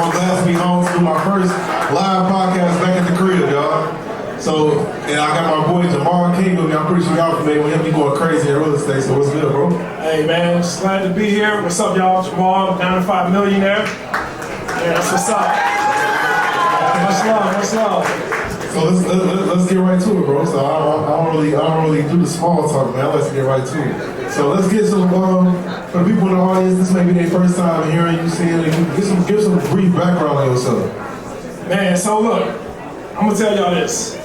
I'm glad to be home to do my first live podcast back at the crib, y'all. So, and I got my boy Jemal King with me. I'm pretty sure y'all familiar with him. He going crazy in real estate. So what's good, bro? Hey man, just glad to be here. What's up, y'all? Jemal, To Become A Millionaire. Yeah, that's what's up. Much love. So let's get right to it, bro. So I don't really do the small talk, man. Let's get right to it. So let's get some for the people in the audience. This may be their first time hearing you, seeing you. Give some brief background on yourself. Man, so look, I'm gonna tell y'all this.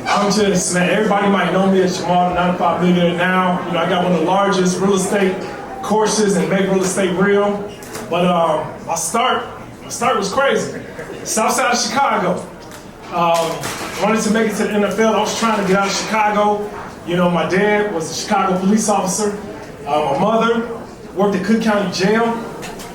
Everybody might know me as Jemal, the 95 Millionaire now. You know, I got one of the largest real estate courses and make real estate real. But my start was crazy. South side of Chicago. Wanted to make it to the NFL. I was trying to get out of Chicago. You know, my dad was a Chicago police officer. My mother worked at Cook County Jail.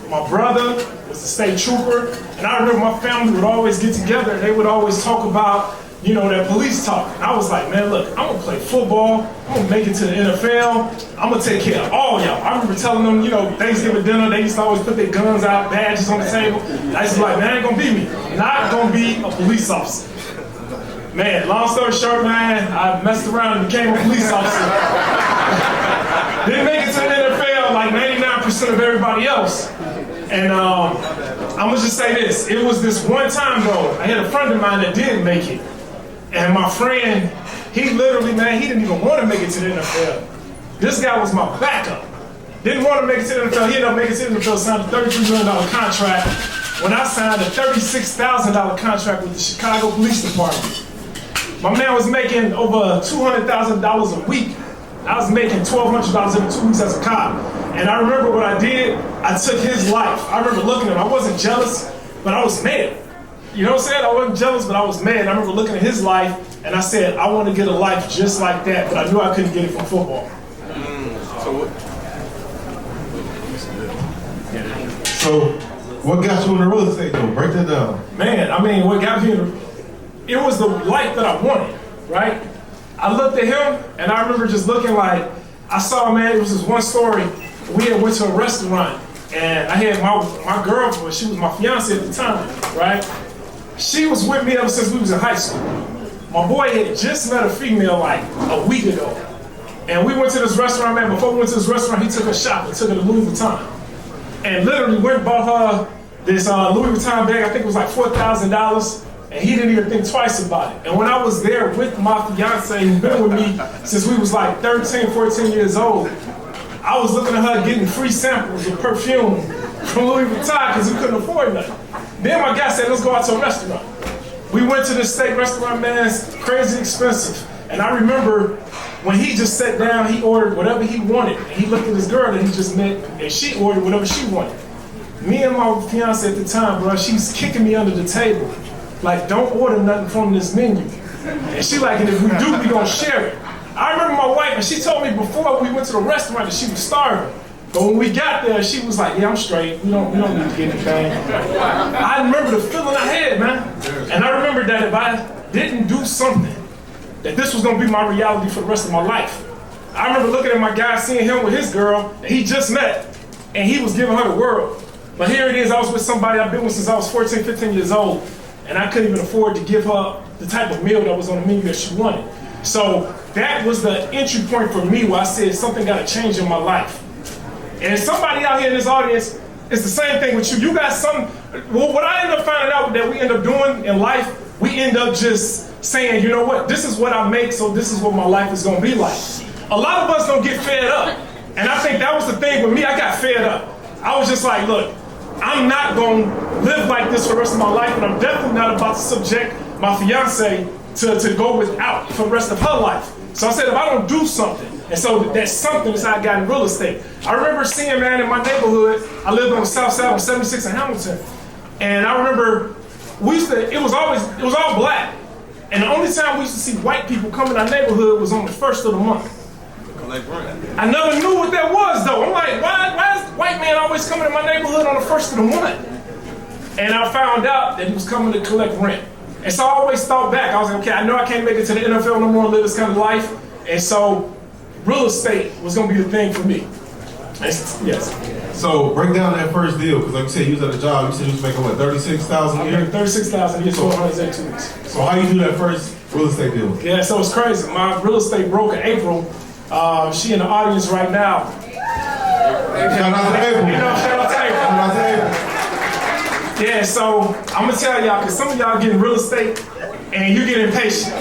My brother was a state trooper. And I remember my family would always get together and they would always talk about, you know, that police talk. And I was like, man, look, I'm gonna play football. I'm gonna make it to the NFL. I'm gonna take care of all y'all. I remember telling them, you know, Thanksgiving dinner, they used to always put their guns out, badges on the table. I used to be like, man, ain't gonna be me. Not gonna be a police officer. Man, long story short, man, I messed around and became a police officer. Didn't make it to the NFL like 99% of everybody else. And I'm gonna just say this. It was this one time though, I had a friend of mine that didn't make it. And my friend, he literally, man, he didn't even want to make it to the NFL. This guy was my backup. Didn't want to make it to the NFL. He ended up making it to the NFL, signed a $33 million contract. When I signed a $36,000 contract with the Chicago Police Department. My man was making over $200,000 a week. I was making $1,200 every 2 weeks as a cop. And I remember what I did, I took his life. I remember looking at him, I wasn't jealous, but I was mad. You know what I'm saying? I wasn't jealous, but I was mad. I remember looking at his life, and I said, I want to get a life just like that, but I knew I couldn't get it from football. So what got you in the real estate though? Break that down. Man, I mean, what got me in it was the life that I wanted, right? I looked at him, and I remember just looking like, I saw, man, it was this one story. We had went to a restaurant, and I had my girlfriend, she was my fiance at the time, right? She was with me ever since we was in high school. My boy had just met a female like a week ago. And we went to this restaurant, man. Before we went to this restaurant, he took her shopping, took her to Louis Vuitton. And literally went and bought her this Louis Vuitton bag, I think it was like $4,000. And he didn't even think twice about it. And when I was there with my fiance, who's been with me since we was like 13, 14 years old, I was looking at her getting free samples of perfume from Louis Vuitton because we couldn't afford nothing. Then my guy said, let's go out to a restaurant. We went to this steak restaurant, man, it's crazy expensive. And I remember when he just sat down, he ordered whatever he wanted. And he looked at this girl that he just met, and she ordered whatever she wanted. Me and my fiance at the time, bro, she's kicking me under the table. Like, don't order nothing from this menu. And she like, and if we do, we gonna share it. I remember my wife, and she told me before we went to the restaurant that she was starving. But when we got there, she was like, yeah, I'm straight. We don't need to get anything. I remember the feeling I had, man. And I remember that if I didn't do something, that this was gonna be my reality for the rest of my life. I remember looking at my guy, seeing him with his girl that he just met, and he was giving her the world. But here it is, I was with somebody I've been with since I was 14, 15 years old, and I couldn't even afford to give her the type of meal that was on the menu that she wanted. So that was the entry point for me where I said something gotta change in my life. And somebody out here in this audience, it's the same thing with you. You got some, well, what I end up finding out that we end up doing in life, we end up just saying, you know what, this is what I make, so this is what my life is gonna be like. A lot of us don't get fed up. And I think that was the thing with me, I got fed up. I was just like, look, I'm not gonna live like this for the rest of my life, and I'm definitely not about to subject my fiance to go without for the rest of her life. So I said, if I don't do something, and so that something is how I got in real estate. I remember seeing, man, in my neighborhood, I lived on the south side on 76 in Hamilton, and I remember it was all black. And the only time we used to see white people come in our neighborhood was on the first of the month. I never knew what that was though. I'm like, why is white man always coming in my neighborhood on the first of the month? And I found out that he was coming to collect rent. And so I always thought back, I was like, okay, I know I can't make it to the NFL no more and live this kind of life. And so real estate was gonna be the thing for me. Yes. So break down that first deal, because like you said, you was at a job. You said you was making what, 36,000 a I'm year? making 36,000 a year, 1,200 in 2 weeks. So how you do that first real estate deal? Yeah, so it's crazy. My real estate broker, April, she in the audience right now. Shout out to April. Shout out to April. Shout out to April. Yeah, so I'm gonna tell y'all, because some of y'all getting real estate and you get impatient.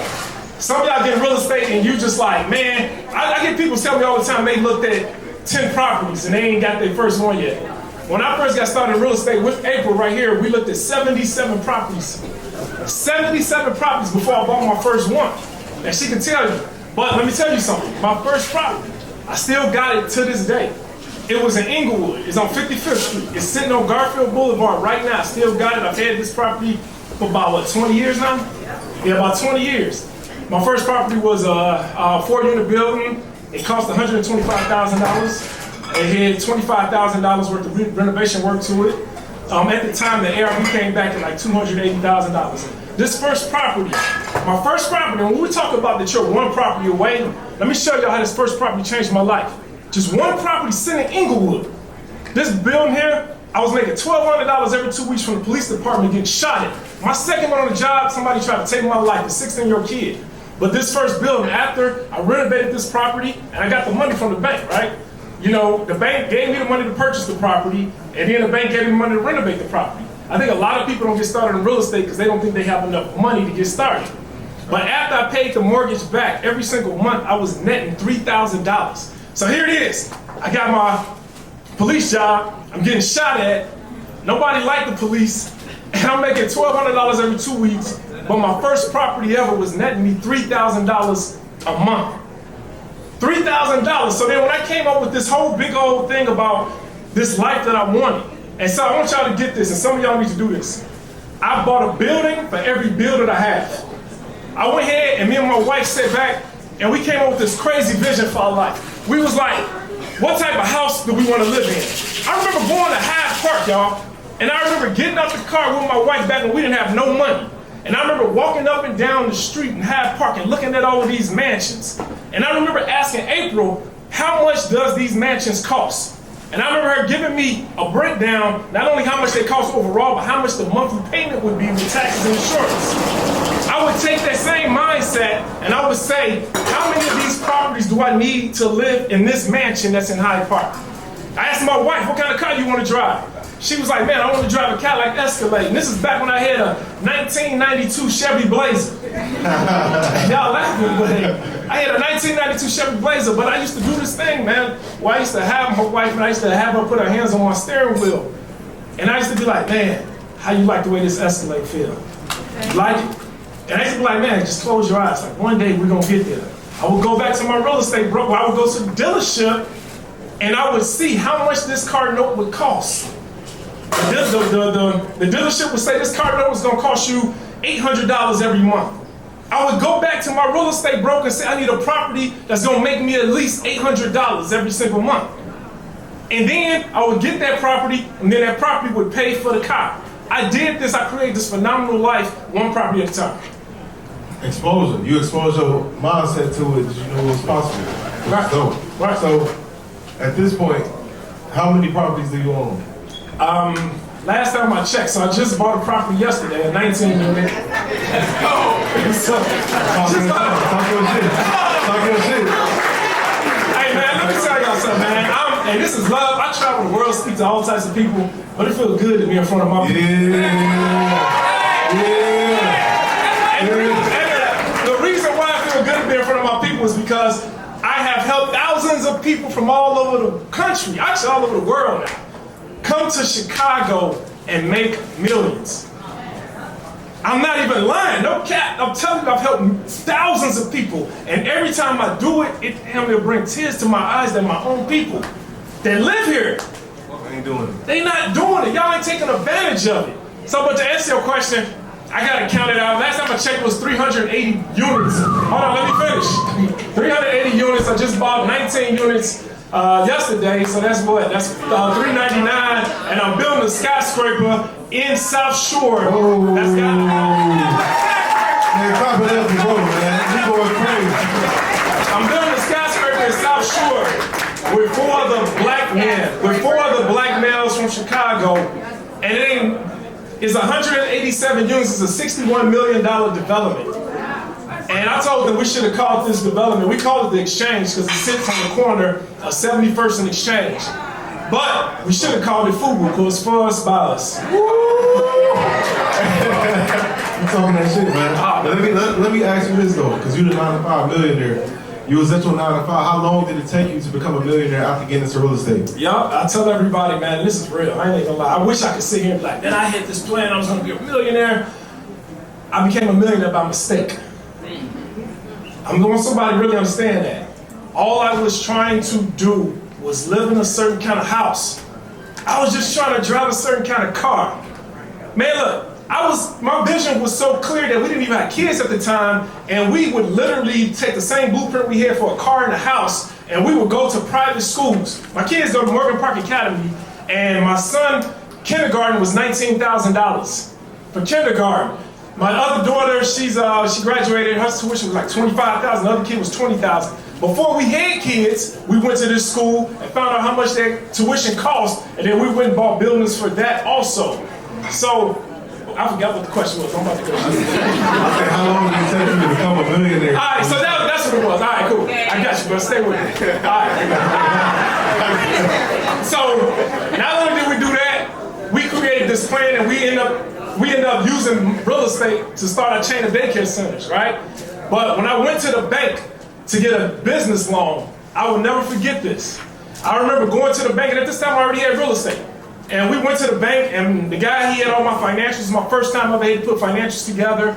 Some of y'all getting real estate and you just like, man, I get people tell me all the time they looked at 10 properties and they ain't got their first one yet. When I first got started in real estate with April right here, we looked at 77 properties. 77 properties before I bought my first one. And she can tell you. But let me tell you something. My first property, I still got it to this day. It was in Inglewood. It's on 55th Street. It's sitting on Garfield Boulevard right now. I still got it. I've had this property for about, what, 20 years now? Yeah, about 20 years. My first property was a 4-unit building. It cost $125,000. It had $25,000 worth of renovation work to it. At the time, the ARV came back at like $280,000. This first property, my first property, and when we talk about that you're one property away, let me show you how this first property changed my life. Just one property sitting in Inglewood. This building here, I was making $1,200 every 2 weeks from the police department getting shot at. My second one on the job, somebody tried to take my life, a 16-year-old kid. But this first building, after I renovated this property, and I got the money from the bank, right? You know, the bank gave me the money to purchase the property, and then the bank gave me the money to renovate the property. I think a lot of people don't get started in real estate because they don't think they have enough money to get started. But after I paid the mortgage back every single month, I was netting $3,000. So here it is. I got my police job. I'm getting shot at. Nobody liked the police. And I'm making $1,200 every 2 weeks. But my first property ever was netting me $3,000 a month. $3,000. So then when I came up with this whole big old thing about this life that I wanted, and so I want y'all to get this, and some of y'all need to do this. I bought a building for every bill that I have. I went ahead and me and my wife sat back and we came up with this crazy vision for our life. We was like, what type of house do we want to live in? I remember going to Hyde Park, y'all, and I remember getting out the car with my wife back when we didn't have no money. And I remember walking up and down the street in Hyde Park and looking at all of these mansions. And I remember asking April, how much does these mansions cost? And I remember her giving me a breakdown, not only how much they cost overall, but how much the monthly payment would be with taxes and insurance. I would take that same mindset and I would say, how many of these properties do I need to live in this mansion that's in Hyde Park? I asked my wife, what kind of car do you want to drive? She was like, man, I want to drive a Cadillac Escalade. And this is back when I had a 1992 Chevy Blazer. Y'all laughing, but I had a 1992 Chevy Blazer, but I used to do this thing, man, where I used to have my wife and I used to have her put her hands on my steering wheel. And I used to be like, man, how you like the way this Escalade feel? You like it? And I used to be like, man, just close your eyes. Like, one day we're going to get there. I would go back to my real estate broker. I would go to the dealership and I would see how much this car note would cost. The dealership would say this car note was going to cost you $800 every month. I would go back to my real estate broker and say, I need a property that's going to make me at least $800 every single month. And then I would get that property, and then that property would pay for the car. I did this. I created this phenomenal life, one property at a time. Exposure. You exposed your mindset to it that you knew it was possible. Right. Right. So, at this point, how many properties do you own? Last time I checked, so I just bought a property yesterday, a 19-unit. Talk your shit. Hey man, let me tell y'all something, man. And this is love. I travel the world, speak to all types of people, but it feels good to be in front of my people. And the reason why I feel good to be in front of my people is because I have helped thousands of people from all over the country, actually all over the world now, come to Chicago and make millions. I'm not even lying, no cap. I'm telling you, I've helped thousands of people. And every time I do it, it will bring tears to my eyes that my own people that live here, They ain't doing it. they not doing it. Y'all ain't taking advantage of it. So, but to answer your question, I gotta count it out. Last time I checked was 380 units. Hold on, let me finish. 380 units. I just bought 19 units yesterday, so that's what? That's $399, and I'm building a skyscraper in South Shore. That's got. Man, clap it up for bro, man. You going crazy. I'm building a skyscraper in South Shore with 4 other black men. With 4 other black Chicago, and it's 187 units. It's a $61 million development. And I told them we should have called this development, we called it the Exchange because it sits on the corner of 71st and Exchange. But we should have called it FUBU because it's for us, by us. You talking that shit, man. Let me ask you this though, because you're the 9 to 5 millionaire. You was at your 9 to 5. How long did it take you to become a millionaire after getting into real estate? Yup, I tell everybody, man, this is real. I ain't even gonna lie. I wish I could sit here and be like, man, I had this plan, I was gonna be a millionaire. I became a millionaire by mistake. I want somebody to really understand that. All I was trying to do was live in a certain kind of house. I was just trying to drive a certain kind of car. Man, look, my vision was so clear that we didn't even have kids at the time, and we would literally take the same blueprint we had for a car and a house, and we would go to private schools. My kids go to Morgan Park Academy, and my son, kindergarten was $19,000 for kindergarten. My other daughter, she graduated, her tuition was like $25,000, the other kid was $20,000. Before we had kids, we went to this school and found out how much that tuition cost, and then we went and bought buildings for that also. So, I forgot what the question was. I'm about to go. I said, how long did it take you to become a millionaire? All right, so that's what it was. All right, cool. I got you, but stay with me. All right. So, not only did we do that, we created this plan, and we end up using real estate to start a chain of daycare centers, right? But when I went to the bank to get a business loan, I will never forget this. I remember going to the bank, and at this time I already had real estate. And we went to the bank, and the guy, he had all my financials. It was my first time I ever had to put financials together.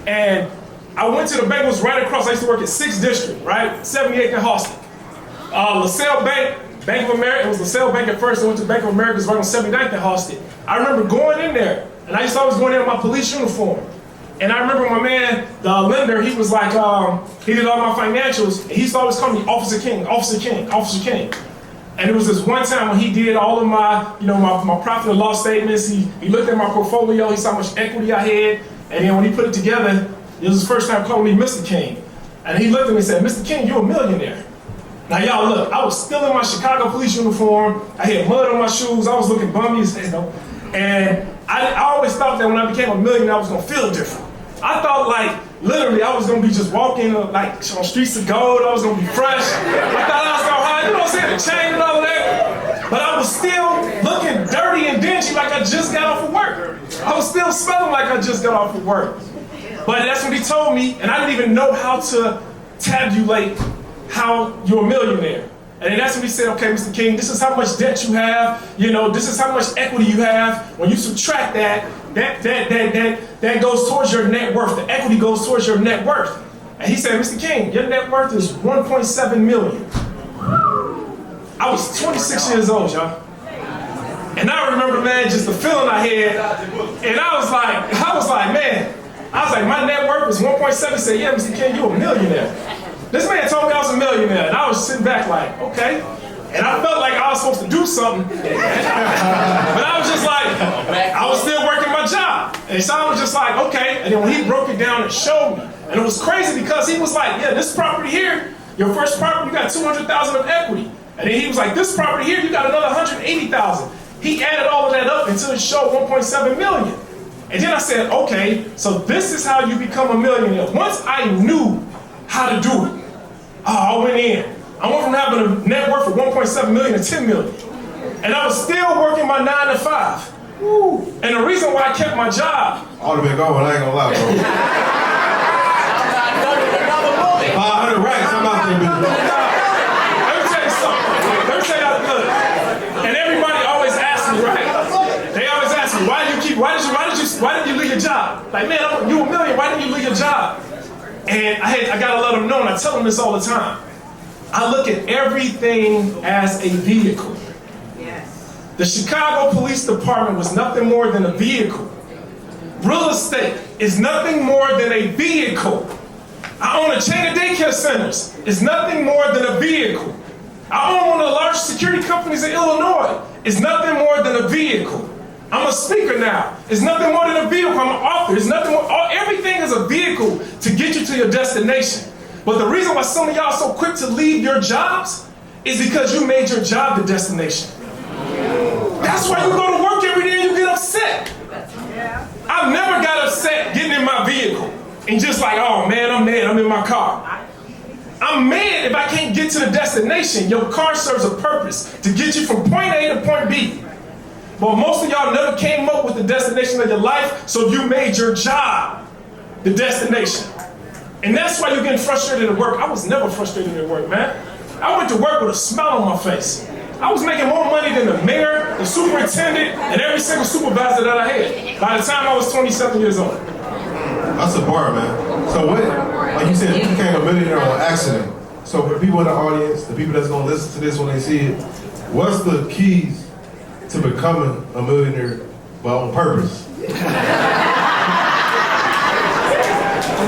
And I went to the bank, it was right across. I used to work at 6th District, right? 78th and Halsted. LaSalle Bank, Bank of America, it was LaSalle Bank at first. I went to Bank of America, it was right on 79th and Halsted. I remember going in there, and I used to always go in there with my police uniform. And I remember my man, the lender, he was like, he did all my financials, and he used to always call me Officer King, Officer King, Officer King. And it was this one time when he did all of my, my profit and loss statements. He looked at my portfolio, he saw how much equity I had, and then when he put it together, it was his first time calling me Mr. King. And he looked at me and said, Mr. King, you're a millionaire. Now y'all look, I was still in my Chicago police uniform, I had mud on my shoes, I was looking bummy as hell. And I always thought that when I became a millionaire, I was gonna feel different. I thought literally I was gonna be just walking on streets of gold, I was gonna be fresh. I thought I was gonna hide, the chain and all of that. But I was still looking dirty and dingy like I just got off of work. I was still smelling like I just got off of work. But that's what he told me, and I didn't even know how to tabulate how you're a millionaire. And then that's when he said, okay, Mr. King, this is how much debt you have, this is how much equity you have. When you subtract that goes towards your net worth. The equity goes towards your net worth. And he said, Mr. King, your net worth is $1.7 million. I was 26 years old, y'all. And I remember, man, just the feeling I had. And I was like, man, my net worth is 1.7. He said, yeah, Mr. King, you're a millionaire. This man told me I was a millionaire, and I was sitting back like, okay. And I felt like I was supposed to do something. But I was just like, I was still working my job. And so I was just like, okay. And then when he broke it down and showed me, and it was crazy because he was like, yeah, this property here, your first property, you got $200,000 of equity. And then he was like, this property here, you got another $180,000. He added all of that up until it showed $1.7 million. And then I said, okay, so this is how you become a millionaire. Once I knew how to do it, I went in. I went from having a net worth of 1.7 million to 10 million. And I was still working my 9 to 5. Woo. And the reason why I kept my job. I would have been going, I ain't gonna lie, bro. 500 racks, I'm out there, bitch. Let me tell you something. Let me tell you how to look. And everybody always asks me, right? They always ask me, why did you leave your job? Like, man, you a million, why didn't you leave your job? And I gotta let them know, and I tell them this all the time. I look at everything as a vehicle. Yes. The Chicago Police Department was nothing more than a vehicle. Real estate is nothing more than a vehicle. I own a chain of daycare centers. It's nothing more than a vehicle. I own one of the largest security companies in Illinois. It's nothing more than a vehicle. I'm a speaker now. It's nothing more than a vehicle. I'm an author. It's nothing more. Everything is a vehicle to get you to your destination. But the reason why some of y'all are so quick to leave your jobs is because you made your job the destination. That's why you go to work every upset. I've never got upset getting in my vehicle and just like, oh man, I'm mad, I'm in my car. I'm mad if I can't get to the destination. Your car serves a purpose to get you from point A to point B. But most of y'all never came up with the destination of your life, so you made your job the destination. And that's why you're getting frustrated at work. I was never frustrated at work, man. I went to work with a smile on my face. I was making more money than the mayor, the superintendent, and every single supervisor that I had by the time I was 27 years old. That's a bar, man. So what, like you said, you became a millionaire on accident. So for people in the audience, the people that's going to listen to this when they see it, what's the keys to becoming a millionaire but on purpose? I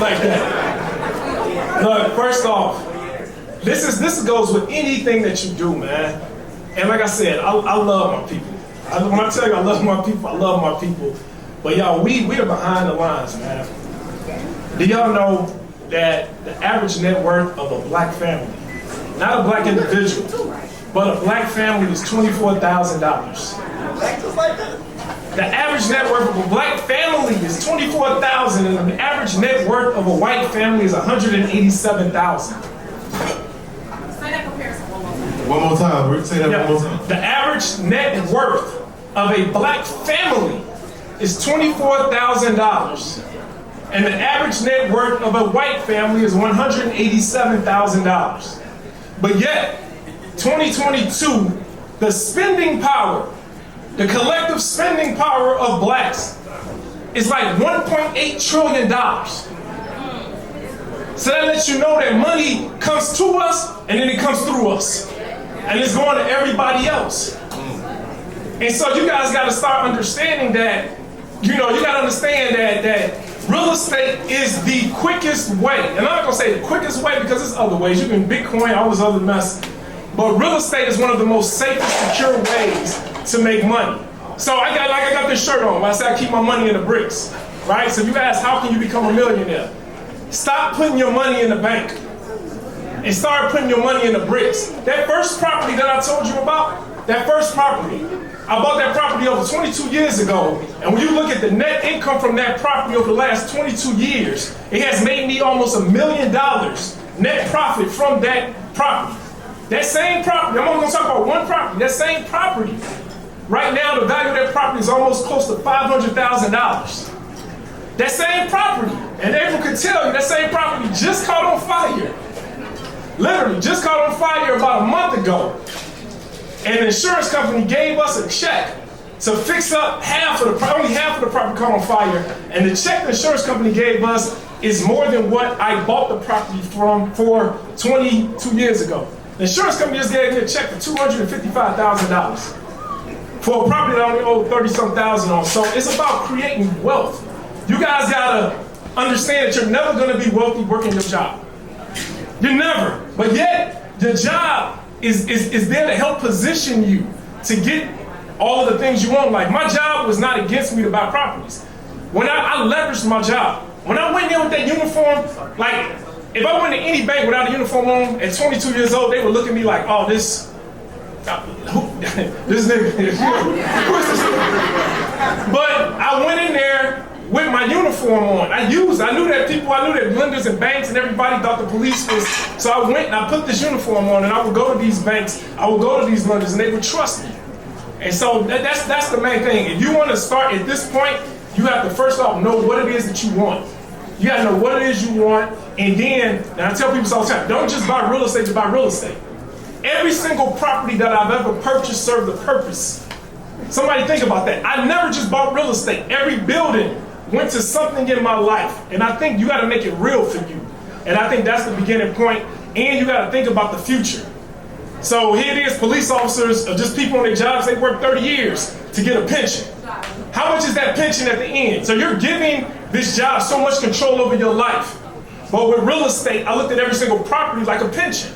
like that. Look, first off, this goes with anything that you do, man. And like I said, I love my people. When I tell you I love my people, I love my people. But y'all, we are behind the lines, man. Do y'all know that the average net worth of a black family, not a black individual, but a black family is $24,000. The average net worth of a black family is $24,000, and the average net worth of a white family is $187,000. One more time. Rick, say that one more time. The average net worth of a black family is $24,000. And the average net worth of a white family is $187,000. But yet, 2022, the spending power, the collective spending power of blacks is like $1.8 trillion. So that lets you know that money comes to us and then it comes through us. And it's going to everybody else. And so you guys got to start understanding that, you got to understand that real estate is the quickest way. And I'm not going to say the quickest way because there's other ways. You can Bitcoin, all this other mess. But real estate is one of the most safest, secure ways to make money. So I got this shirt on. I say I keep my money in the bricks, right? So you ask, how can you become a millionaire? Stop putting your money in the bank and start putting your money in the bricks. That first property that I told you about, that first property, I bought that property over 22 years ago. And when you look at the net income from that property over the last 22 years, it has made me almost $1 million net profit from that property. That same property, I'm only going to talk about one property, that same property, right now the value of that property is almost close to $500,000. That same property, and April could tell you, that same property just caught on fire. Literally, just caught on fire about a month ago. And the insurance company gave us a check to fix up only half of the property caught on fire. And the check the insurance company gave us is more than what I bought the property for 22 years ago. The insurance company just gave me a check for $255,000 for a property that I only owe 30-some thousand on. So it's about creating wealth. You guys gotta understand that you're never gonna be wealthy working your job. You're never. But yet, your job is there to help position you to get all of the things you want. Like, my job was not against me to buy properties. When I leveraged my job, when I went there with that uniform, like, if I went to any bank without a uniform on at 22 years old, they would look at me like, oh, this nigga, who is this nigga? But I went in there with my uniform on. I knew that lenders and banks and everybody thought the police was, so I went and I put this uniform on and I would go to these banks, I would go to these lenders and they would trust me. And so that's the main thing. If you want to start at this point, you have to first off know what it is that you want. You got to know what it is you want, and then, and I tell people all the time, don't just buy real estate to buy real estate. Every single property that I've ever purchased served a purpose. Somebody think about that. I never just bought real estate. Every building went to something in my life, and I think you got to make it real for you. And I think that's the beginning point, and you got to think about the future. So here it is, police officers are just people on their jobs, they work 30 years to get a pension. How much is that pension at the end? So you're giving this job so much control over your life. But with real estate, I looked at every single property like a pension.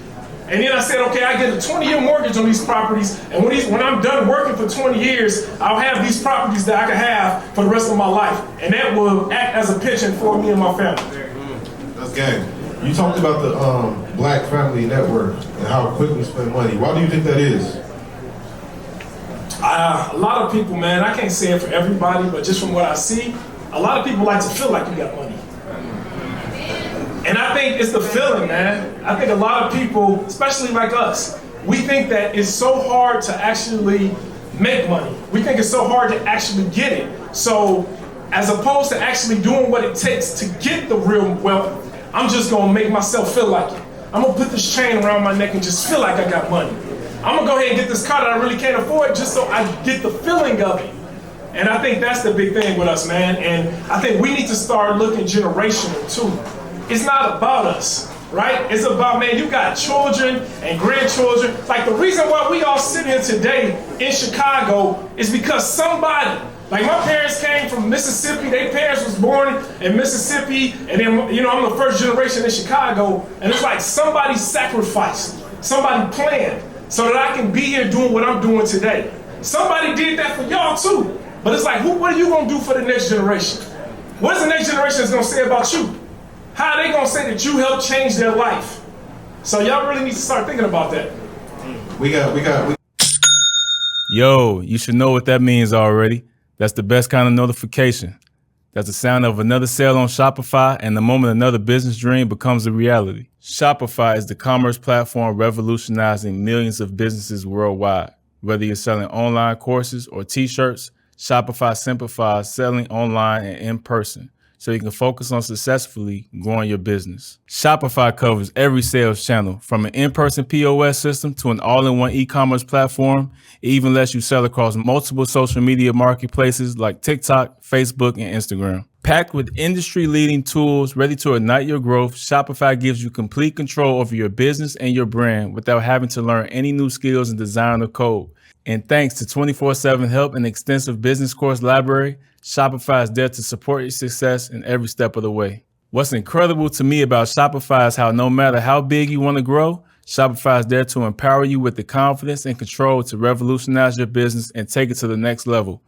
And then I said, okay, I get a 20-year mortgage on these properties, and when I'm done working for 20 years, I'll have these properties that I can have for the rest of my life. And that will act as a pension for me and my family. That's gang. You talked about the Black Family Network and how quick we spend money. Why do you think that is? A lot of people, man, I can't say it for everybody, but just from what I see, a lot of people like to feel like you got money. And I think it's the feeling, man. I think a lot of people, especially like us, we think that it's so hard to actually make money. We think it's so hard to actually get it. So as opposed to actually doing what it takes to get the real wealth, I'm just gonna make myself feel like it. I'm gonna put this chain around my neck and just feel like I got money. I'm gonna go ahead and get this car that I really can't afford just so I get the feeling of it. And I think that's the big thing with us, man. And I think we need to start looking generational too. It's not about us, right? It's about, man, you got children and grandchildren. Like the reason why we all sit here today in Chicago is because somebody, like my parents came from Mississippi, their parents was born in Mississippi, and then, you know, I'm the first generation in Chicago, and it's like somebody sacrificed, somebody planned, so that I can be here doing what I'm doing today. Somebody did that for y'all too, but it's like, what are you gonna do for the next generation? What is the next generation is gonna say about you? How are they gonna say that you helped change their life? So y'all really need to start thinking about that. Yo, you should know what that means already. That's the best kind of notification. That's the sound of another sale on Shopify and the moment another business dream becomes a reality. Shopify is the commerce platform revolutionizing millions of businesses worldwide. Whether you're selling online courses or t-shirts, Shopify simplifies selling online and in person, so you can focus on successfully growing your business. Shopify covers every sales channel, from an in-person POS system to an all-in-one e-commerce platform. It even lets you sell across multiple social media marketplaces like TikTok, Facebook, and Instagram. Packed with industry-leading tools ready to ignite your growth, Shopify gives you complete control over your business and your brand without having to learn any new skills in design or code. And thanks to 24/7 help and extensive business course library, Shopify is there to support your success in every step of the way. What's incredible to me about Shopify is how no matter how big you want to grow, Shopify is there to empower you with the confidence and control to revolutionize your business and take it to the next level.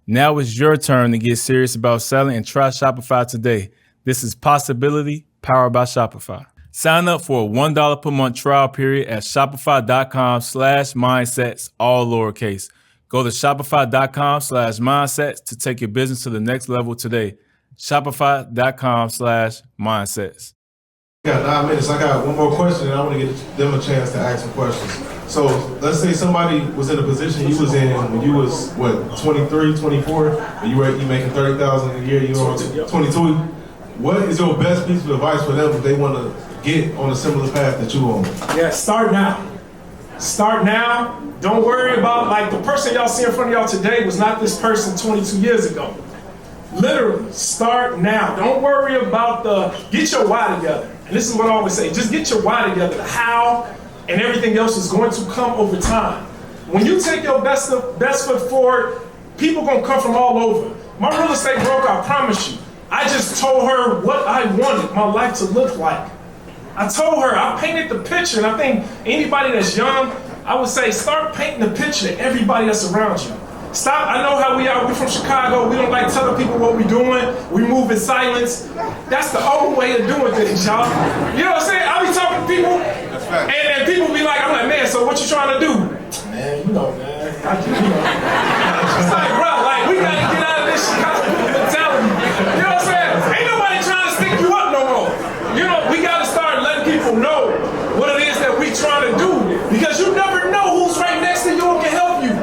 Now it's your turn to get serious about selling and try Shopify today. This is Possibility, powered by Shopify. Sign up for a $1 per month trial period at shopify.com/mindsets, all lowercase. Go to shopify.com/mindsets to take your business to the next level today. Shopify.com/mindsets. We got 9 minutes. I got one more question, and I want to give them a chance to ask some questions. So let's say somebody was in a position you was in when you was, 23, 24, and you making $30,000 a year, you know, 22. What is your best piece of advice for them if they want to get on a similar path that you on? Yeah, start now. Start now. Don't worry about, like, the person y'all see in front of y'all today was not this person 22 years ago. Literally, start now. Don't worry about get your why together. And this is what I always say, just get your why together. The how and everything else is going to come over time. When you take your best foot forward, people gonna come from all over. My real estate broker, I promise you, I just told her what I wanted my life to look like. I told her, I painted the picture, and I think anybody that's young, I would say start painting the picture to everybody that's around you. Stop, I know how we are, we're from Chicago, we don't like telling people what we're doing, we move in silence. That's the old way of doing things, y'all. You know what I'm saying? I be talking to people, and people be like, I'm like, man, so what you trying to do? Man, you know, man, It's like, bro, like, we gotta get out of this Chicago mentality. You know what I'm saying? Ain't nobody trying to stick you up no more. You know, we gotta start letting people know what it is that we trying to do, because you never know who's right next to you and can help you.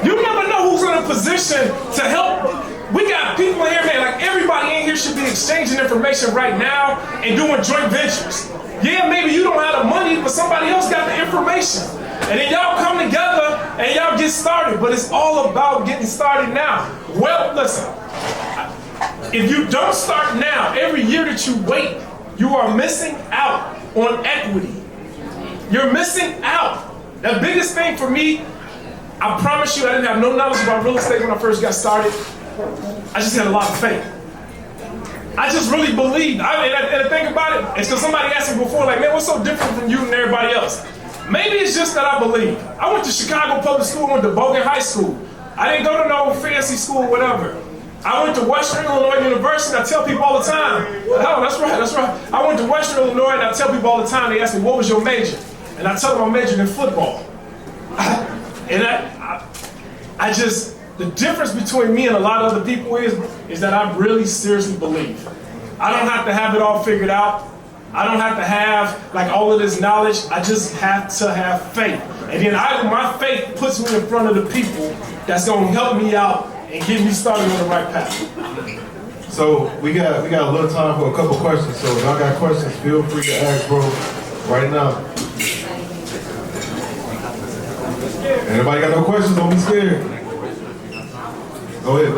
You never know who's in a position to help. We got people in here, man, like everybody in here should be exchanging information right now and doing joint ventures. Yeah, maybe you don't have the money, but somebody else got the information. And then y'all come together and y'all get started, but it's all about getting started now. Well, listen, if you don't start now, every year that you wait, you are missing out on equity. You're missing out. The biggest thing for me, I promise you, I didn't have no knowledge about real estate when I first got started. I just had a lot of faith. I just really believed. And the thing about it, it's because somebody asked me before, like, man, what's so different from you and everybody else? Maybe it's just that I believe. I went to Chicago Public School, went to Bogan High School. I didn't go to no fancy school or whatever. I went to Western Illinois University, and I tell people all the time. Oh, that's right. I went to Western Illinois, and I tell people all the time, they ask me, what was your major? And I tell them I majored in football. And the difference between me and a lot of other people is that I really seriously believe. I don't have to have it all figured out. I don't have to have like all of this knowledge. I just have to have faith. And then my faith puts me in front of the people that's gonna help me out and get me started on the right path. So we got a little time for a couple questions. So if y'all got questions, feel free to ask, bro, right now. Anybody got no questions? Don't be scared. Go ahead.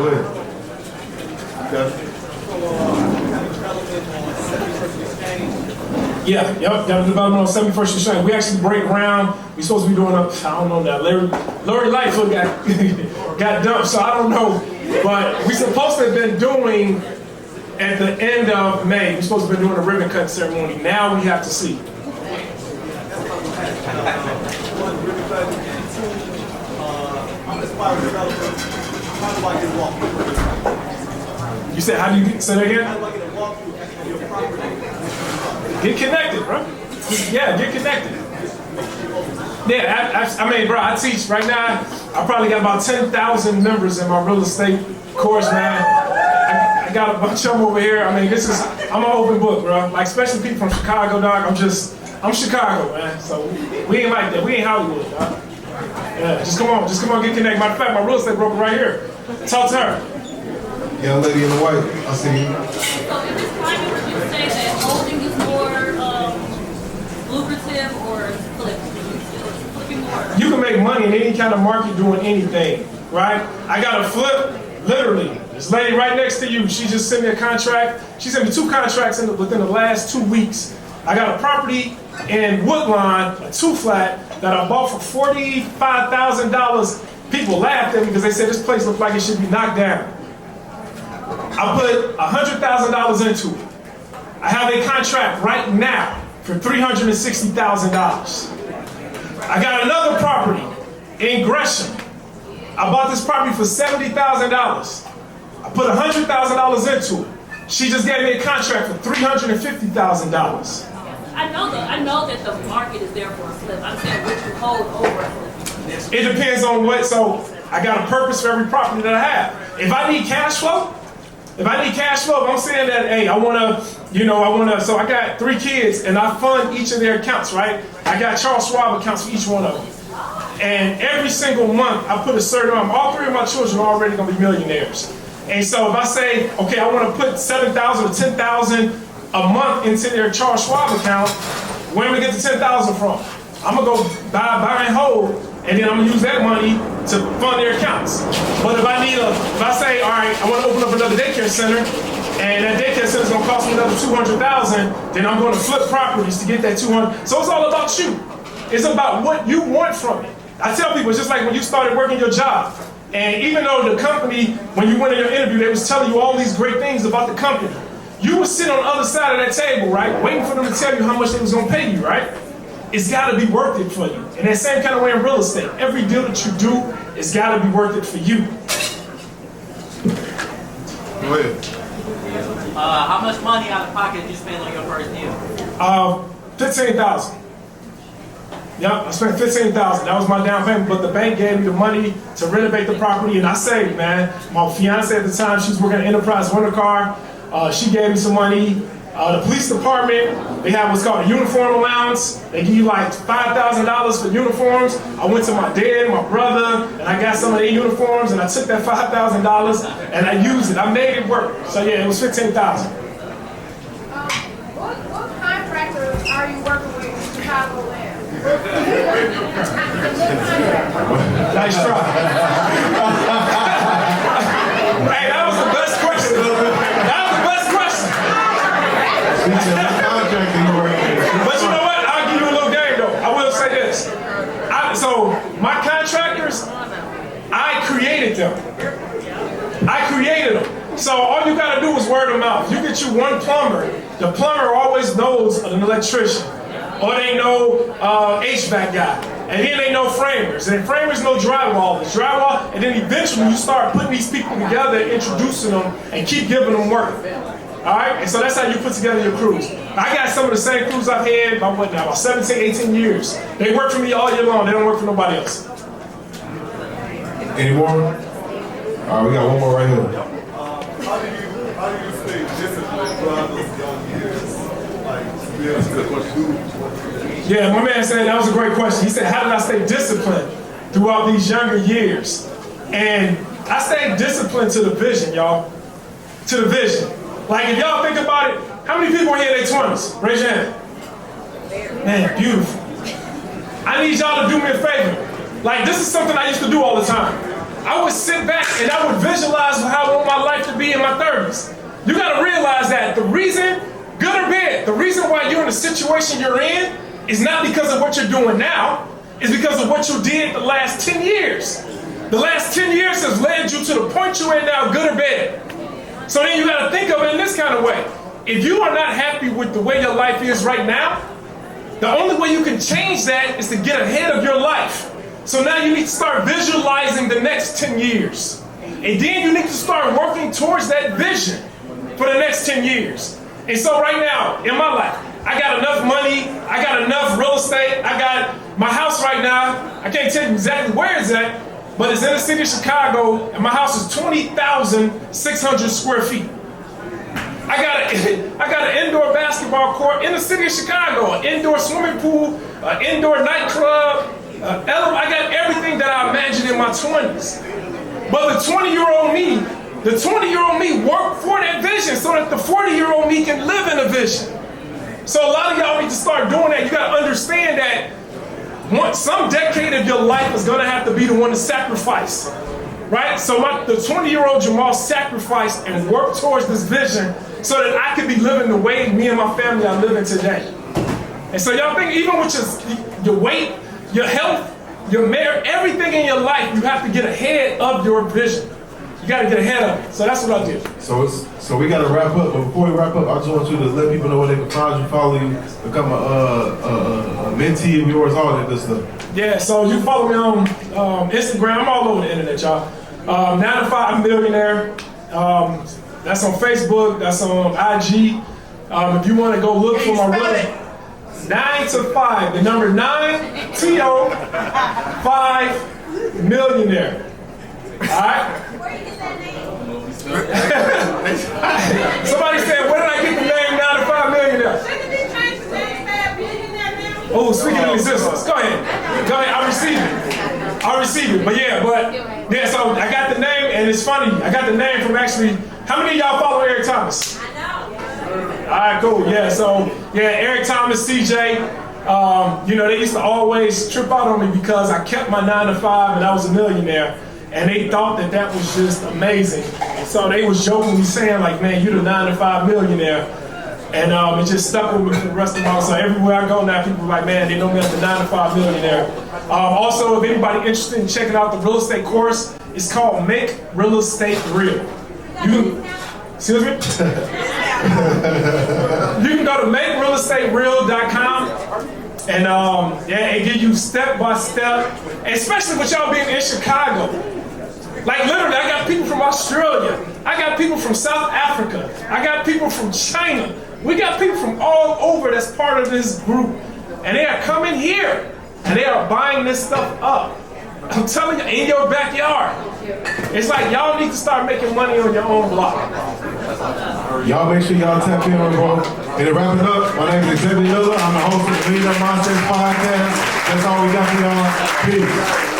Yeah, yep, got a development on 71st Exchange. We actually break ground. We supposed to be doing I don't know that. Larry Lightfoot got dumped, so I don't know. But we supposed to have been doing at the end of May. We're supposed to have been doing a ribbon cut ceremony. Now we have to see. You said, how do you say that again? Get connected, bro. Yeah, get connected. Yeah, I mean, bro, I teach right now. I probably got about 10,000 members in my real estate course, man. I got a bunch of them over here. I mean, I'm an open book, bro. Like, especially people from Chicago, dog. I'm Chicago, man. So we ain't like that. We ain't Hollywood, dog. Yeah, just come on, get connected. Matter of fact, my real estate broker right here. Talk to her. Young lady in the white, I see you. So in this climate, would you say that holding is more lucrative or flipping more? You can make money in any kind of market doing anything, right? I got a flip, literally. This lady right next to you, she just sent me a contract. She sent me 2 contracts within the last 2 weeks. I got a property in Woodlawn, a 2-flat, that I bought for $45,000. People laughed at me because they said this place looked like it should be knocked down. I put $100,000 into it. I have a contract right now for $360,000. I got another property in Gresham. I bought this property for $70,000. I put $100,000 into it. She just gave me a contract for $350,000. I know that the market is there for a flip. I'm saying what you hold over a flip. It depends on what. So I got a purpose for every property that I have. If I need cash flow, if I'm saying that, hey, I want to, so I got 3 kids and I fund each of their accounts, right? I got Charles Schwab accounts for each one of them. And every single month I put a certain amount, all 3 of my children are already going to be millionaires. And so if I say, okay, I want to put $7,000 or $10,000 a month into their Charles Schwab account, where am I get the $10,000 from? I'm going to go buy and hold, and then I'm going to use that money to fund their accounts. But if I say, all right, I want to open up another daycare center, and that daycare center is going to cost me another $200,000, then I'm going to flip properties to get that $200,000. So it's all about you. It's about what you want from it. I tell people, it's just like when you started working your job. And even though the company, when you went in your interview, they was telling you all these great things about the company, you would sit on the other side of that table, right, waiting for them to tell you how much they was going to pay you, right? It's got to be worth it for you. And that same kind of way in real estate. Every deal that you do, it's got to be worth it for you. Go ahead. How much money out of pocket did you spend on your first deal? $15,000. Yep, I spent $15,000. That was my down payment, but the bank gave me the money to renovate the property, and I saved, man. My fiance at the time, she was working at Enterprise Rental Car. She gave me some money. The police department, they have what's called a uniform allowance. They give you like $5,000 for uniforms. I went to my dad, my brother, and I got some of their uniforms, and I took that $5,000 and I used it. I made it work. So yeah, it was $15,000. What contractors are you working with in Chicago land? Nice try. Hey, that was the best question. That was the best question. But you know what? I'll give you a little game though. I will say this. So my contractors, I created them. So all you gotta do is word of mouth. You get you one plumber. The plumber always knows an electrician. Or they know HVAC guy. And then they know framers. And framers know drywallers. And then eventually you start putting these people together, introducing them, and keep giving them work. All right? And so that's how you put together your crews. I got some of the same crews I've had about 17, 18 years. They work for me all year long. They don't work for nobody else. Any more? All right, we got one more right here. How do you stay disciplined throughout those young years? Like, to be able to do Yeah, my man said that was a great question. He said, how did I stay disciplined throughout these younger years? And I stayed disciplined to the vision, y'all. To the vision. Like, if y'all think about it, how many people here in their 20s? Raise your hand. Man, beautiful. I need y'all to do me a favor. Like, this is something I used to do all the time. I would sit back and I would visualize how I want my life to be in my 30s. You gotta realize that the reason, good or bad, the reason why you're in the situation you're in is not because of what you're doing now, it's because of what you did the last 10 years. The last 10 years has led you to the point you're in now, good or bad. So then you gotta think of it in this kind of way. If you are not happy with the way your life is right now, the only way you can change that is to get ahead of your life. So now you need to start visualizing the next 10 years. And then you need to start working towards that vision for the next 10 years. And so right now, in my life, I got enough money, I got enough real estate, I got my house right now. I can't tell you exactly where it's at, but it's in the city of Chicago, and my house is 20,600 square feet. I got an indoor basketball court in the city of Chicago, an indoor swimming pool, an indoor nightclub. I got everything that I imagined in my 20s. But the 20-year-old me worked for that vision so that the 40-year-old me can live in a vision. So a lot of y'all need to start doing that. You got to understand that some decade of your life is going to have to be the one to sacrifice. Right? So the 20-year-old Jemal sacrificed and worked towards this vision so that I could be living the way me and my family are living today. And so y'all think even with your weight, your health, your marriage, everything in your life, you have to get ahead of your vision. You got to get ahead of it. So that's what I did. So we got to wrap up. But before we wrap up, I just want you to let people know where they can find you, follow you, become a mentee of yours, all that good stuff. Yeah, so you follow me on Instagram. I'm all over the internet, y'all. 9 to 5 Millionaire. That's on Facebook. That's on IG. If you want to go look for my real 9 to 5, the number 9, T-O, 5 Millionaire. All right? Where you get that name? Somebody said, where did I get the name 9 to 5 Millionaire? Shouldn't it be changed to name 5 Millionaire now? Oh, speaking of existence. Go ahead. Go ahead. I receive it. But yeah, so I got the name, and it's funny. I got the name from actually, how many of y'all follow Eric Thomas? I know. All right, cool. Yeah, so Eric Thomas, CJ, they used to always trip out on me because I kept my 9 to 5 and I was a millionaire, and they thought that was just amazing. So they was jokingly saying like, "Man, you're the 9 to 5 millionaire," and it just stuck with me for the rest of my life. So everywhere I go now, people are like, "Man, they know me as the 9 to 5 millionaire." Also, if anybody interested in checking out the real estate course, it's called Make Real Estate Real. Excuse me? You can go to makerealestatereal.com and it give you step by step, especially with y'all being in Chicago. Like literally, I got people from Australia, I got people from South Africa, I got people from China. We got people from all over that's part of this group, and they are coming here and they are buying this stuff up. I'm telling you, in your backyard. It's like y'all need to start making money on your own block. Y'all make sure y'all tap in, bro. And to wrap it up, my name is Xavier Miller. I'm the host of the Millionaire Mindset Podcast. That's all we got for y'all. Peace.